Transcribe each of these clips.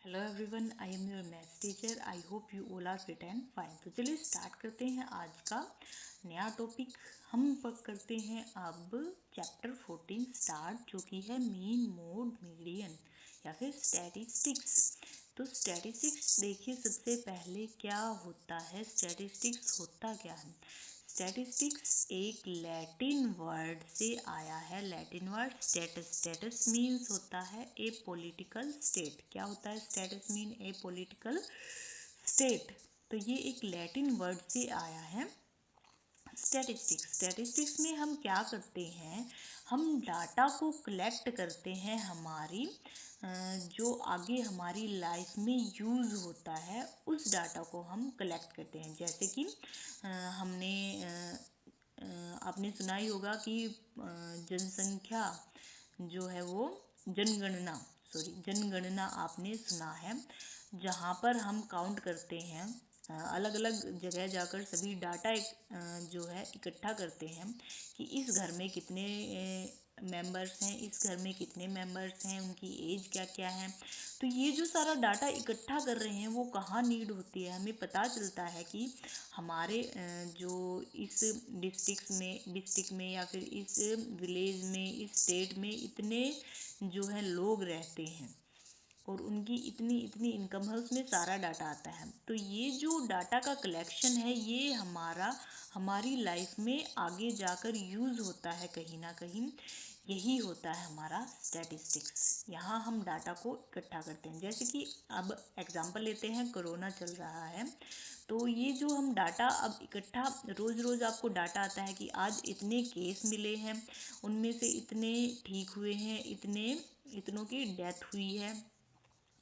Hello everyone, I am your maths teacher. I hope you all are fit and fine. तो चलिए start करते हैं आज का नया टॉपिक। हम करते हैं अब चैप्टर 14 स्टार्ट, जो कि है मीन, मोड, मीडियन या फिर स्टैटिस्टिक्स। तो स्टैटिस्टिक्स देखिए, सबसे पहले क्या होता है, स्टैटिस्टिक्स होता क्या है। स्टैटिस्टिक्स एक लैटिन वर्ड से आया है। Latin word status. Status means होता है ए पॉलिटिकल स्टेट। क्या होता है स्टेटस मीन? ए पॉलिटिकल स्टेट। तो ये एक लैटिन वर्ड से आया है स्टैटिस्टिक्स। स्टैटिस्टिक्स में हम क्या करते हैं, हम डाटा को कलेक्ट करते हैं, हमारी जो आगे हमारी लाइफ में यूज़ होता है उस डाटा को हम कलेक्ट करते हैं। जैसे कि हमने आपने सुना ही होगा कि जनसंख्या जो है वो जनगणना आपने सुना है, जहाँ पर हम काउंट करते हैं, अलग अलग जगह जाकर सभी डाटा जो है इकट्ठा करते हैं कि इस घर में कितने मेंबर्स हैं, इस घर में कितने मेंबर्स हैं, उनकी एज क्या क्या है। तो ये जो सारा डाटा इकट्ठा कर रहे हैं वो कहाँ नीड होती है, हमें पता चलता है कि हमारे जो इस डिस्ट्रिक्ट में या फिर इस विलेज में, इस स्टेट में इतने जो है लोग रहते हैं और उनकी इतनी इतनी इनकम है, उसमें सारा डाटा आता है। तो ये जो डाटा का कलेक्शन है ये हमारी लाइफ में आगे जाकर यूज़ होता है कहीं ना कहीं। यही होता है हमारा स्टैटिस्टिक्स। यहाँ हम डाटा को इकट्ठा करते हैं। जैसे कि अब एग्जांपल लेते हैं, कोरोना चल रहा है, तो ये जो हम डाटा अब इकट्ठा, रोज़ रोज़ आपको डाटा आता है कि आज इतने केस मिले हैं, उनमें से इतने ठीक हुए हैं, इतनों की डेथ हुई है।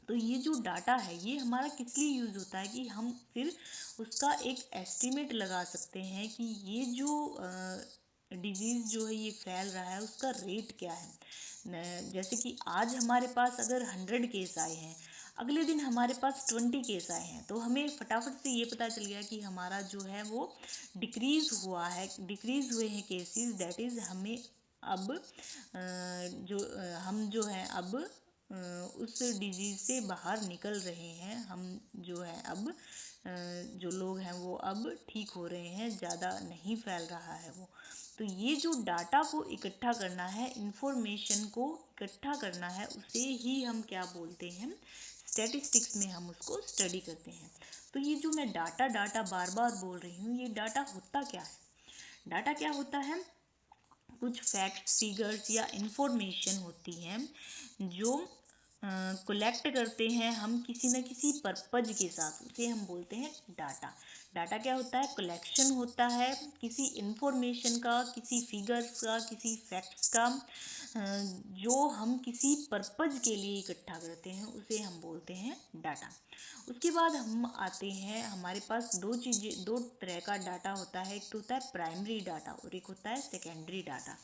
तो ये जो डाटा है ये हमारा किस लिए यूज़ होता है कि हम फिर उसका एक एस्टिमेट लगा सकते हैं कि ये जो डिजीज़ जो है ये फैल रहा है उसका रेट क्या है। जैसे कि आज हमारे पास अगर 100 केस आए हैं, अगले दिन हमारे पास 20 केस आए हैं, तो हमें फटाफट से ये पता चल गया कि हमारा जो है वो डिक्रीज़ हुए हैं केसेस। दैट इज़ हमें अब हम जो है अब उस डिजीज़ से बाहर निकल रहे हैं। हम जो है अब जो लोग हैं वो अब ठीक हो रहे हैं, ज़्यादा नहीं फैल रहा है वो। तो ये जो डाटा को इकट्ठा करना है, इंफॉर्मेशन को इकट्ठा करना है, उसे ही हम क्या बोलते हैं, स्टैटिस्टिक्स में हम उसको स्टडी करते हैं। तो ये जो मैं डाटा डाटा बार बार बोल रही हूँ, ये डाटा होता क्या है? डाटा क्या होता है? कुछ फैक्ट्स, फिगर्स या इंफॉर्मेशन होती हैं जो कलेक्ट करते हैं हम किसी न किसी पर्पज के साथ, उसे हम बोलते हैं डाटा। डाटा क्या होता है? कलेक्शन होता है किसी इंफॉर्मेशन का, किसी फिगर्स का, किसी फैक्ट्स का, जो हम किसी पर्पज के लिए इकट्ठा करते हैं, उसे हम बोलते हैं डाटा। उसके बाद हम आते हैं, हमारे पास दो तरह का डाटा होता है। एक तो होता है प्राइमरी डाटा और एक होता है सेकेंडरी डाटा।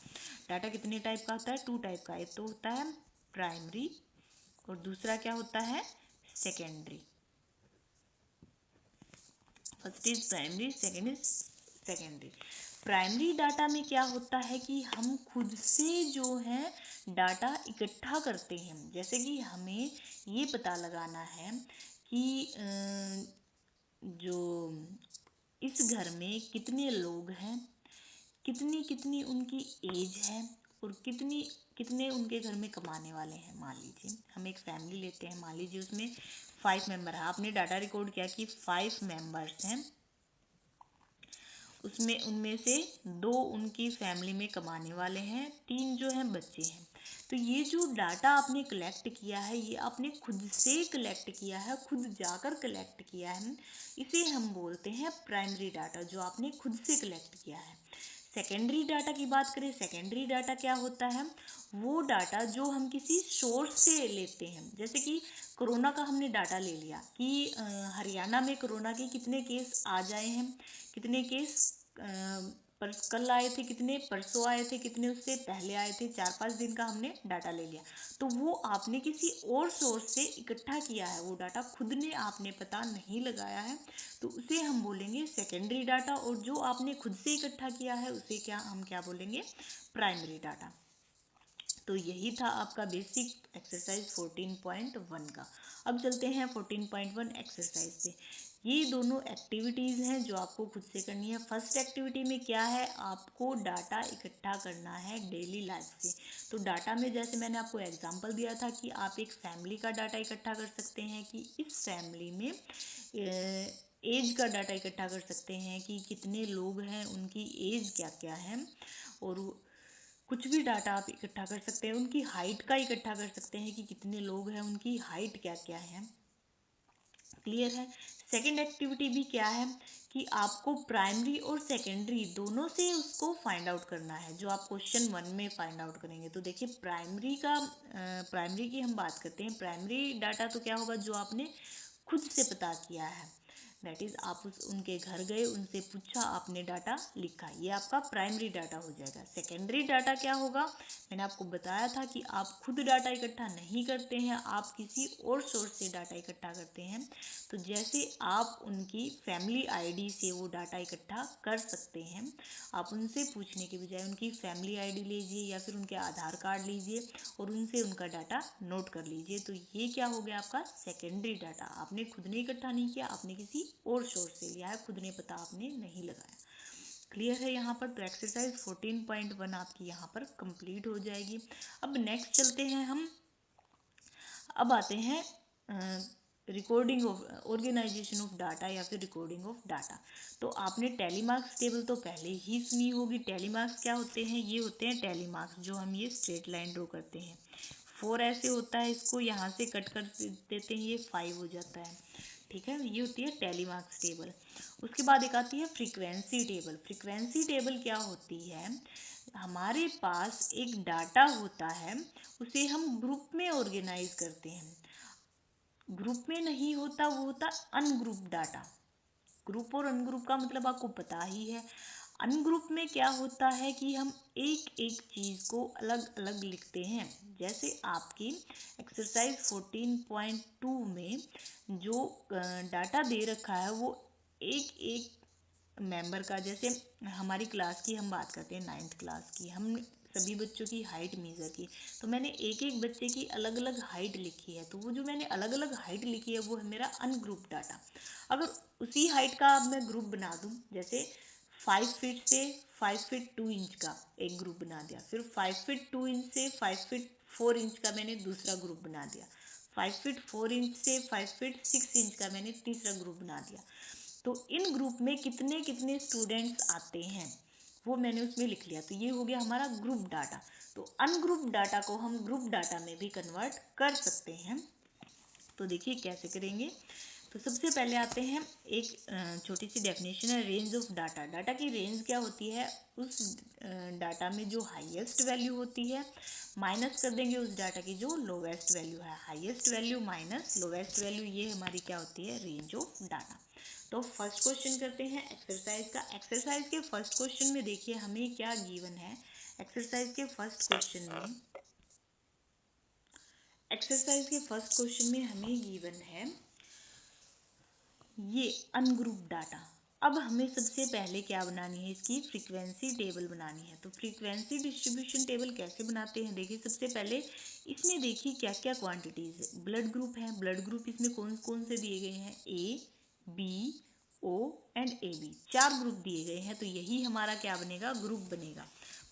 डाटा कितने टाइप का होता है? 2 टाइप का। एक तो होता है प्राइमरी और दूसरा क्या होता है? Secondary. First is primary, second is secondary. Primary data में क्या होता है कि हम खुद से जो है डाटा इकट्ठा करते हैं। जैसे कि हमें ये पता लगाना है कि जो इस घर में कितने लोग हैं, कितनी कितनी उनकी एज है और कितनी कितने उनके घर में कमाने वाले हैं। मान लीजिए हम एक फैमिली लेते हैं, मान लीजिए उसमें 5 मेंबर है। आपने डाटा रिकॉर्ड किया कि 5 मेंबर्स हैं, उसमें उनमें से 2 उनकी फैमिली में कमाने वाले हैं, 3 जो हैं बच्चे हैं। तो ये जो डाटा आपने कलेक्ट किया है, ये आपने खुद से कलेक्ट किया है, खुद जाकर कलेक्ट किया है, इसे हम बोलते हैं प्राइमरी डाटा, जो आपने खुद से कलेक्ट किया है। सेकेंडरी डाटा की बात करें, सेकेंडरी डाटा क्या होता है? वो डाटा जो हम किसी सोर्स से लेते हैं। जैसे कि कोरोना का हमने डाटा ले लिया कि हरियाणा में कोरोना के कितने केस आज आए हैं, कितने केस पर कल आए थे, कितने परसों आए थे, कितने उससे पहले आए थे, 4-5 दिन का हमने डाटा ले लिया। तो वो आपने किसी और सोर्स से इकट्ठा किया है, वो डाटा खुद ने आपने पता नहीं लगाया है, तो उसे हम बोलेंगे सेकेंडरी डाटा। और जो आपने खुद से इकट्ठा किया है उसे हम क्या बोलेंगे? Primary data. तो यही था आपका बेसिक एक्सरसाइज 14.1 का। अब चलते हैं 14.1 एक्सरसाइज पे। ये दोनों एक्टिविटीज़ हैं जो आपको खुद से करनी है। फर्स्ट एक्टिविटी में क्या है, आपको डाटा इकट्ठा करना है डेली लाइफ से। तो डाटा में जैसे मैंने आपको एग्जांपल दिया था कि आप एक फैमिली का डाटा इकट्ठा कर सकते हैं कि इस फैमिली में एज का डाटा इकट्ठा कर सकते हैं कि कितने लोग हैं, उनकी एज क्या क्या है, और कुछ भी डाटा आप इकट्ठा कर सकते हैं। उनकी हाइट का इकट्ठा कर सकते हैं कि कितने लोग हैं, उनकी हाइट क्या क्या है। क्लियर है। सेकंड एक्टिविटी भी क्या है कि आपको प्राइमरी और सेकेंडरी दोनों से उसको फाइंड आउट करना है, जो आप क्वेश्चन 1 में फाइंड आउट करेंगे। तो देखिए प्राइमरी की हम बात करते हैं। प्राइमरी डाटा तो क्या होगा, जो आपने खुद से पता किया है, दैट इज आप उनके घर गए, उनसे पूछा, आपने डाटा लिखा, ये आपका प्राइमरी डाटा हो जाएगा। सेकेंडरी डाटा क्या होगा, मैंने आपको बताया था कि आप खुद डाटा इकट्ठा नहीं करते हैं, आप किसी और सोर्स से डाटा इकट्ठा करते हैं। तो जैसे आप उनकी फैमिली आईडी से वो डाटा इकट्ठा कर सकते हैं, आप उनसे पूछने के बजाय उनकी फैमिली आईडी लीजिए या फिर उनके आधार कार्ड लीजिए और उनसे उनका डाटा नोट कर लीजिए। तो ये क्या हो गया आपका सेकेंडरी डाटा। आपने खुद ने इकट्ठा नहीं किया, आपने किसी और सोर्स से लिया है, खुद ने पता आपने नहीं लगाया। क्लियर है यहाँ पर। तो एक्सरसाइज 14.1 आपकी यहाँ पर कंप्लीट हो जाएगी। अब नेक्स्ट चलते हैं हम, अब आते हैं recording of organisation of data या फिर रिकॉर्डिंग ऑफ डाटा। तो आपने टेलीमार्क्स टेबल तो पहले ही सुनी होगी। टेलीमार्क्स क्या होते हैं, ये होते हैं टेलीमार्क्स, जो हम ये स्ट्रेट लाइन ड्रॉ करते हैं। 4 ऐसे होता है, इसको यहाँ से कट कर देते हैं, ये 5 हो जाता है। ठीक है, ये होती है टेलीमार्क्स टेबल। उसके बाद एक आती है फ्रीक्वेंसी टेबल। फ्रीक्वेंसी टेबल क्या होती है, हमारे पास एक डाटा होता है, उसे हम ग्रुप में ऑर्गेनाइज करते हैं। ग्रुप में नहीं होता, वो होता अनग्रुप डाटा। ग्रुप और अनग्रुप का मतलब आपको पता ही है। अनग्रुप में क्या होता है कि हम एक एक चीज़ को अलग अलग लिखते हैं। जैसे आपकी एक्सरसाइज 14.2 में जो डाटा दे रखा है, वो एक एक मेंबर का, जैसे हमारी क्लास की हम बात करते हैं, 9th क्लास की, हम सभी बच्चों की हाइट मेज़र की, तो मैंने एक एक बच्चे की अलग अलग हाइट लिखी है। तो वो जो मैंने अलग अलग हाइट लिखी है, वो है मेरा अनग्रुप डाटा। अगर उसी हाइट का अब मैं ग्रुप बना दूं, जैसे 5 फीट से 5 फीट 2 इंच का एक ग्रुप बना दिया, फिर 5 फीट 2 इंच से 5 फीट 4 इंच का मैंने दूसरा ग्रुप बना दिया, 5 फीट 4 इंच से 5 फीट 6 इंच का मैंने तीसरा ग्रुप बना दिया। तो इन ग्रुप में कितने कितने स्टूडेंट्स आते हैं, वो मैंने उसमें लिख लिया। तो ये हो गया हमारा ग्रुप डाटा। तो अनग्रुप डाटा को हम ग्रुप डाटा में भी कन्वर्ट कर सकते हैं। तो देखिए कैसे करेंगे। तो सबसे पहले आते हैं, एक छोटी सी डेफिनेशन है रेंज ऑफ डाटा। डाटा की रेंज क्या होती है, उस डाटा में जो हाईएस्ट वैल्यू होती है माइनस कर देंगे उस डाटा की जो लोवेस्ट वैल्यू है। Highest value minus lowest value, ये हमारी क्या होती है, रेंज ऑफ डाटा। तो फर्स्ट क्वेश्चन करते हैं एक्सरसाइज का। एक्सरसाइज के फर्स्ट क्वेश्चन में देखिए हमें क्या गिवन है। एक्सरसाइज के फर्स्ट क्वेश्चन में हमें गिवन है ये अनग्रुप डाटा। अब हमें सबसे पहले क्या बनानी है, इसकी फ्रीक्वेंसी टेबल बनानी है। तो फ्रीक्वेंसी डिस्ट्रीब्यूशन टेबल कैसे बनाते हैं, देखिए सबसे पहले इसमें देखिए क्या क्या क्वांटिटीज है। ब्लड ग्रुप है, ब्लड ग्रुप इसमें कौन कौन से दिए गए हैं, A B O and A B, 4 group दिए गए हैं। तो यही हमारा क्या बनेगा, ग्रुप बनेगा,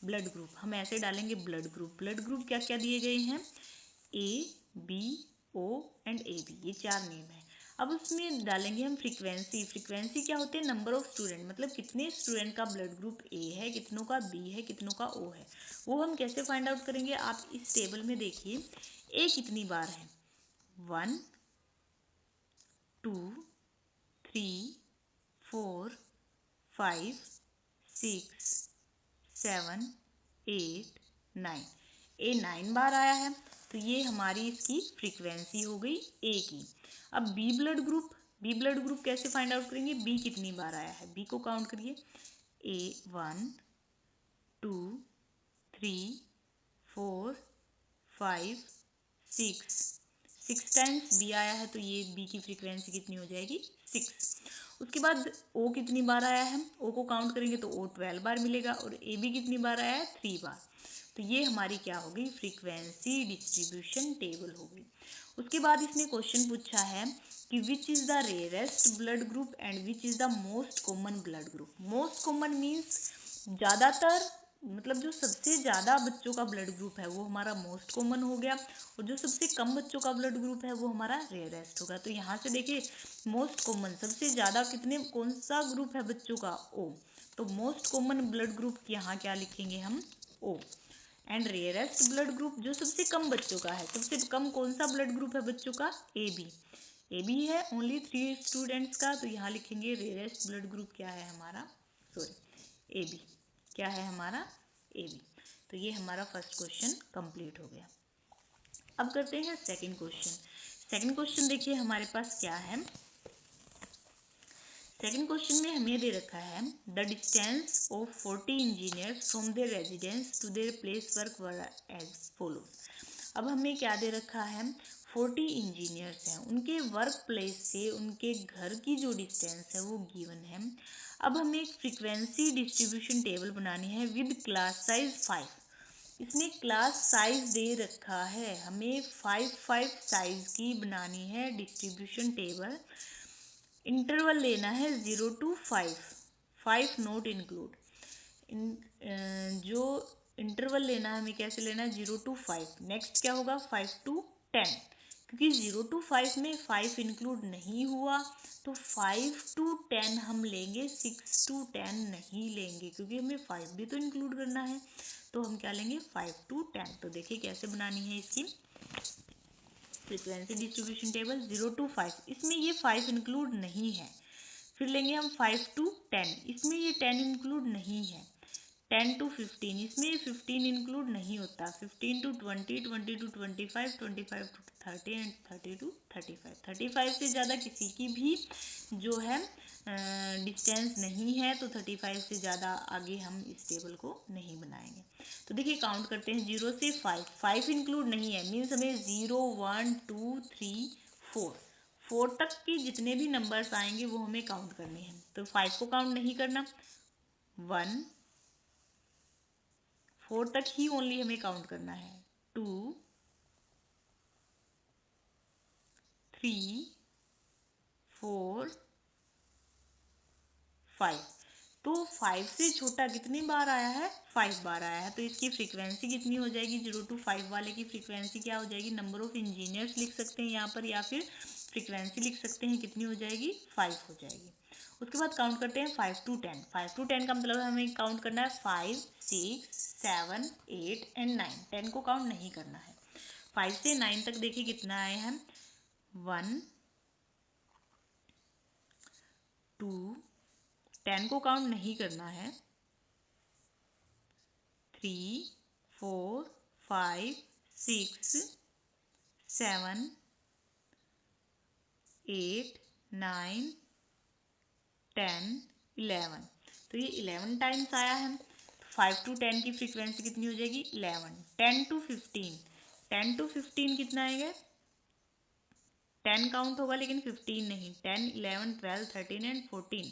ब्लड ग्रुप। हम ऐसे डालेंगे ब्लड ग्रुप। ब्लड ग्रुप क्या क्या दिए गए हैं, A B O and A B, ये 4 नेम है। अब उसमें डालेंगे हम फ्रीक्वेंसी। फ्रीक्वेंसी क्या होते हैं, नंबर ऑफ स्टूडेंट, मतलब कितने स्टूडेंट का ब्लड ग्रुप ए है, कितनों का बी है, कितनों का ओ है। वो हम कैसे फाइंड आउट करेंगे, आप इस टेबल में देखिए ए कितनी बार है, 1 2 3 4 5 6 7 8 9, ए 9 बार आया है। तो ये हमारी इसकी फ्रीक्वेंसी हो गई ए की। अब बी ब्लड ग्रुप कैसे फाइंड आउट करेंगे, बी कितनी बार आया है, बी को काउंट करिए, ए 1 2 3 4 5 6 टाइम्स बी आया है। तो ये बी की फ्रीक्वेंसी कितनी हो जाएगी, 6। उसके बाद ओ कितनी बार आया है, ओ को काउंट करेंगे तो ओ 12 बार मिलेगा, और ए बी कितनी बार आया है, 3 बार। तो ये हमारी क्या होगी, फ्रीक्वेंसी डिस्ट्रीब्यूशन टेबल होगी। उसके बाद इसने क्वेश्चन पूछा है कि which is the rarest blood group and which is the most common blood group. Most common means ज़्यादातर, मतलब जो सबसे ज़्यादा बच्चों का ब्लड ग्रुप है वो हमारा मोस्ट कॉमन हो गया, और जो सबसे कम बच्चों का ब्लड ग्रुप है वो हमारा रेयरेस्ट होगा। तो यहाँ से देखिए मोस्ट कॉमन सबसे ज़्यादा कितने, कौन सा ग्रुप है बच्चों का, ओ। तो मोस्ट कॉमन ब्लड ग्रुप यहाँ क्या लिखेंगे हम, ओ। एंड रेयरेस्ट ब्लड ग्रुप जो सबसे कम बच्चों का है, सबसे कम कौन सा ब्लड ग्रुप है बच्चों का, ए बी। ए बी है ओनली 3 स्टूडेंट्स का, तो यहाँ लिखेंगे रेयरेस्ट ब्लड ग्रुप क्या है हमारा, सॉरी ए बी, क्या है हमारा ए बी। तो ये हमारा फर्स्ट क्वेश्चन कंप्लीट हो गया। अब करते हैं सेकंड क्वेश्चन। सेकंड क्वेश्चन देखिए हमारे पास क्या है। सेकंड क्वेश्चन में हमें दे रखा है the distance of 40 engineers from their residence to their place work were as follows. अब हमें क्या दे रखा है, 40 इंजीनियर्स हैं, उनके वर्क प्लेस से उनके घर की जो डिस्टेंस है वो गिवन है। अब हमें एक फ्रीक्वेंसी डिस्ट्रीब्यूशन टेबल बनानी है विद क्लास साइज 5। इसने क्लास साइज दे रखा है, हमें 5 साइज की बनानी है डिस्ट्रीब्यूशन टेबल। इंटरवल लेना है 0 to 5, 5 नोट इंक्लूड। जो इंटरवल लेना है हमें कैसे लेना है, 0 to 5। नेक्स्ट क्या होगा 5 to 10, क्योंकि 0 to 5 में 5 इंक्लूड नहीं हुआ, तो 5 to 10 हम लेंगे, 6 to 10 नहीं लेंगे, क्योंकि हमें 5 भी तो इंक्लूड करना है। तो हम क्या लेंगे 5 to 10। तो देखिए कैसे बनानी है इसकी फ्रीक्वेंसी डिस्ट्रीब्यूशन टेबल 0 to 5। इसमें ये 5 इंक्लूड नहीं है। फिर लेंगे हम 5 to 10, इसमें ये 10 इंक्लूड नहीं है। 10 to 15, इसमें 15 इंक्लूड नहीं होता। 15 to 20, 20 to 25, 25 to 30 and 30 to 35। 35 से ज़्यादा किसी की भी जो है डिस्टेंस नहीं है, तो 35 से ज़्यादा आगे हम इस टेबल को नहीं बनाएंगे। तो देखिए काउंट करते हैं 0 से 5, 5 इंक्लूड नहीं है, मीन्स हमें 0 1 2 3 4, 4 तक की जितने भी नंबर्स आएंगे वो हमें काउंट करने हैं। तो 5 को काउंट नहीं करना, 1 4 तक ही ओनली हमें काउंट करना है, 2 3 4 5। तो 5 से छोटा कितनी बार आया है, 5 बार आया है। तो इसकी फ्रीक्वेंसी कितनी हो जाएगी, 0 to 5 वाले की फ्रीक्वेंसी क्या हो जाएगी, नंबर ऑफ इंजीनियर्स लिख सकते हैं यहाँ पर, या फिर फ्रीक्वेंसी लिख सकते हैं, कितनी हो जाएगी 5 हो जाएगी। उसके बाद काउंट करते हैं 5 to 10। 5 to 10 का मतलब हमें काउंट करना है 5 6 7 8 एंड 9। 10 को काउंट नहीं करना है। 5 से 9 तक देखिए कितना आए हैं, 1 2, 10 को काउंट नहीं करना है, 3 4 5 6 7 8 9 10 11। तो ये 11 टाइम्स आया है। 5 to 10 की फ्रीक्वेंसी कितनी हो जाएगी 11। 10 to 15, 10 to 15 कितना आएगा, 10 काउंट होगा लेकिन 15 नहीं। 10 11 12 13 एंड 14,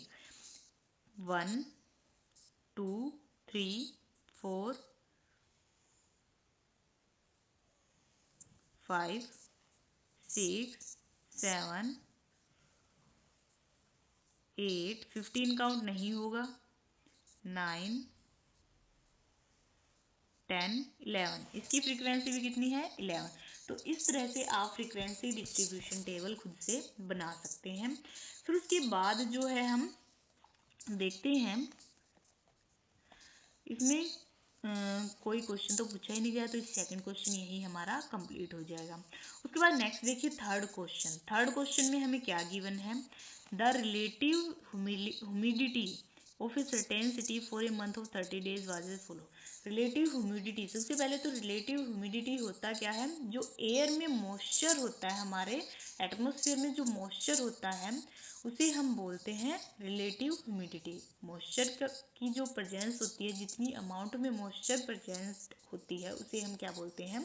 1 2 3 4 5 6 7 8, 15 काउंट नहीं होगा, 9 10 11। इसकी फ्रीक्वेंसी भी कितनी है 11। तो इस तरह से आप फ्रीक्वेंसी डिस्ट्रीब्यूशन टेबल खुद से बना सकते हैं। फिर उसके बाद जो है हम देखते हैं इसमें कोई क्वेश्चन तो पूछा ही नहीं गया, तो सेकंड क्वेश्चन यही हमारा कंप्लीट हो जाएगा। उसके बाद नेक्स्ट देखिए थर्ड क्वेश्चन। थर्ड क्वेश्चन में हमें क्या गिवन है, the relative humidity of a certain city for a month of 30 days was as follow. Relative humidity, सबसे पहले तो रिलेटिव ह्यूमिडिटी होता क्या है, जो एयर में मॉइस्चर होता है, हमारे एटमॉस्फेयर में जो मॉइस्चर होता है उसे हम बोलते हैं रिलेटिव ह्यूमिडिटी। मॉइस्चर की जो प्रेजेंस होती है, जितनी अमाउंट में मॉइस्चर प्रेजेंस होती है उसे हम क्या बोलते हैं,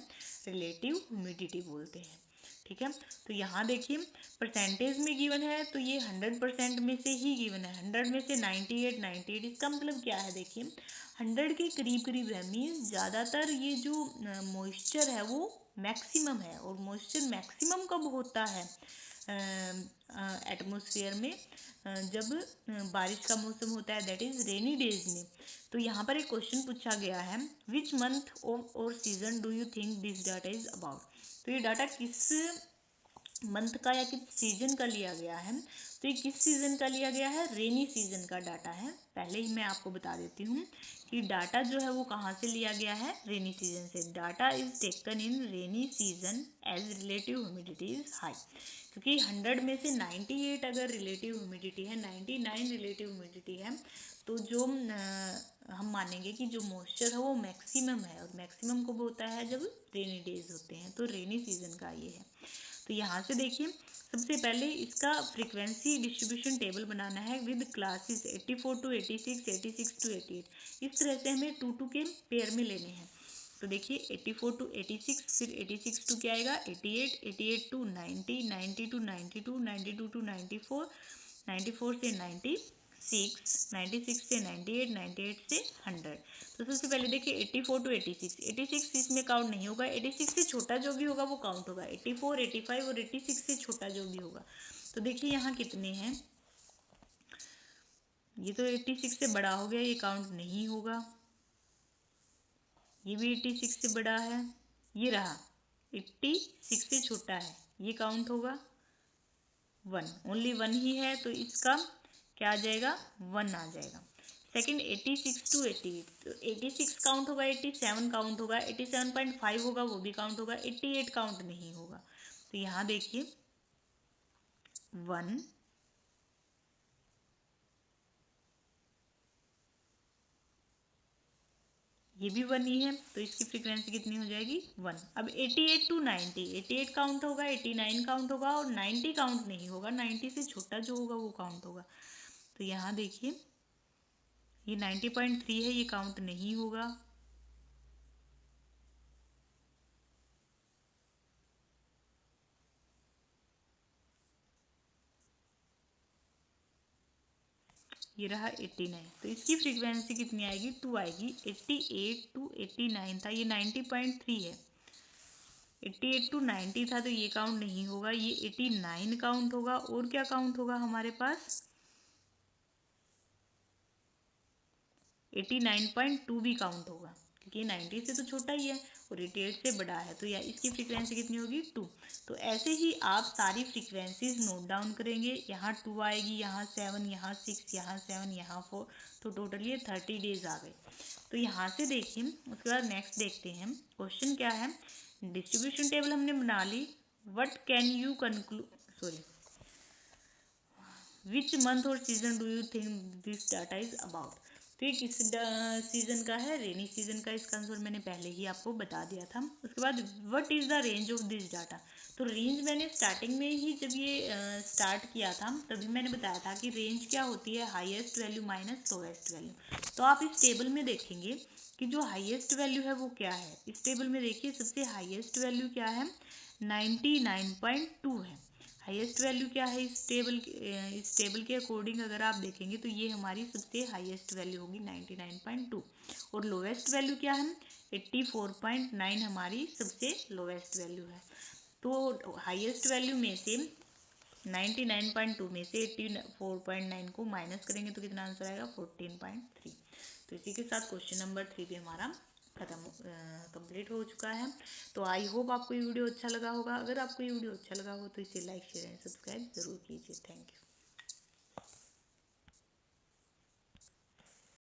रिलेटिव ह्यूमिडिटी बोलते हैं। ठीक है। तो यहाँ देखिए परसेंटेज में गिवन है तो ये 100% में से ही गिवन है, 100 में से 98, इसका मतलब क्या है, देखिए 100 के करीब करीब है, मीन्स ज़्यादातर ये जो मॉइस्चर है वो मैक्सिमम है। और मॉइस्चर मैक्सिमम कब होता है एटमॉस्फेयर में, जब बारिश का मौसम होता है, दैट इज रेनी डेज में। तो यहाँ पर एक क्वेश्चन पूछा गया है, विच month or season do you think this data is about. तो ये डाटा किस मंथ का या किस सीजन का लिया गया है, तो ये किस सीजन का लिया गया है, रेनी सीजन का डाटा है। पहले ही मैं आपको बता देती हूँ कि डाटा जो है वो कहाँ से लिया गया है, रेनी सीजन से। Data is taken in rainy season as relative humidity is high, क्योंकि 100 में से 98 अगर रिलेटिव ह्यूमिडिटी है, 99 रिलेटिव ह्यूमिडिटी है, तो जो हम मानेंगे कि जो मॉइस्चर है वो मैक्सिमम है। और मैक्सिमम कब होता है, जब रेनी डेज होते हैं। तो रेनी सीजन का ये है। तो यहाँ से देखिए सबसे पहले इसका फ्रीक्वेंसी डिस्ट्रीब्यूशन टेबल बनाना है विद क्लासेस 84 to 86, 86 to 88। इस तरह से हमें 2 के पेयर में लेने हैं। तो देखिए 84 to 86, फिर 86 टू क्या आएगा 88, 88 to 90, 90 to 92, 92 to 94, 94 से 96, 96 से 98, 98 से 100। तो सबसे पहले देखिए 84 to 86, 86 इसमें काउंट नहीं होगा, 86 से छोटा जो भी होगा वो काउंट होगा, 84, 85 और 86 से छोटा जो भी होगा। तो देखिए यहाँ कितने हैं, ये तो 86 से बड़ा हो गया, ये काउंट नहीं होगा। ये भी 86 से बड़ा है, ये रहा 86 से छोटा है, ये काउंट होगा 1, ओनली 1 ही है, तो इसका क्या आ जाएगा 1 आ जाएगा। सेकंड 86 to 88, तो 86 काउंट होगा, 87 काउंट होगा, 87.5 होगा वो भी काउंट होगा, 88 काउंट नहीं होगा। तो यहाँ देखिए 1, ये भी 1 ही है, तो इसकी फ्रीक्वेंसी कितनी हो जाएगी 1। अब 88 to 90, 88 काउंट होगा, 89 काउंट होगा और 90 काउंट नहीं होगा, 90 से छोटा जो होगा वो काउंट होगा। तो यहाँ देखिए ये 90.3 है, ये काउंट नहीं होगा। ये रहा 89, तो इसकी फ्रीक्वेंसी कितनी आएगी 2 आएगी। 88 to 89 था, ये 90.3 है, 88 to 90 था, तो ये काउंट नहीं होगा, ये 89 काउंट होगा। और क्या काउंट होगा हमारे पास 89.2 भी काउंट होगा, क्योंकि 90 से तो छोटा ही है और 88 से बड़ा है, तो या इसकी फ्रीक्वेंसी कितनी होगी 2। तो ऐसे ही आप सारी फ्रीक्वेंसीज नोट डाउन करेंगे, यहाँ 2 आएगी, यहाँ 7, यहाँ 6, यहाँ 7, यहाँ 4, तो टोटल ये 30 डेज आ गए। तो यहाँ से देखिए उसके बाद नेक्स्ट देखते हैं क्वेश्चन क्या है। डिस्ट्रीब्यूशन टेबल हमने बना ली, what can you conclude, sorry, which month or season do you think this data is about. तो ये किस सीजन का है, रेनी सीजन का, इसका आंसर मैंने पहले ही आपको बता दिया था। उसके बाद what is the range of this data. तो रेंज मैंने स्टार्टिंग में ही जब ये स्टार्ट किया था तभी मैंने बताया था कि रेंज क्या होती है, highest value minus lowest value. तो आप इस टेबल में देखेंगे कि जो हाईएस्ट वैल्यू है वो क्या है। इस टेबल में देखिए सबसे हाईएस्ट वैल्यू क्या है 99.2 है। हाईएस्ट वैल्यू क्या है इस टेबल के अकॉर्डिंग अगर आप देखेंगे तो ये हमारी सबसे हाईएस्ट वैल्यू होगी 99.2। और लोवेस्ट वैल्यू क्या है 84.9 हमारी सबसे लोवेस्ट वैल्यू है। तो हाईएस्ट वैल्यू में से 99.2 में से 84.9 को माइनस करेंगे तो कितना आंसर आएगा 14.3। तो इसी के साथ क्वेश्चन नंबर 3 भी हमारा कंप्लीट हो चुका है। तो आई होप आपको ये वीडियो अच्छा लगा होगा। अगर आपको ये वीडियो अच्छा लगा हो तो इसे लाइक शेयर एंड सब्सक्राइब जरूर कीजिए। Thank you.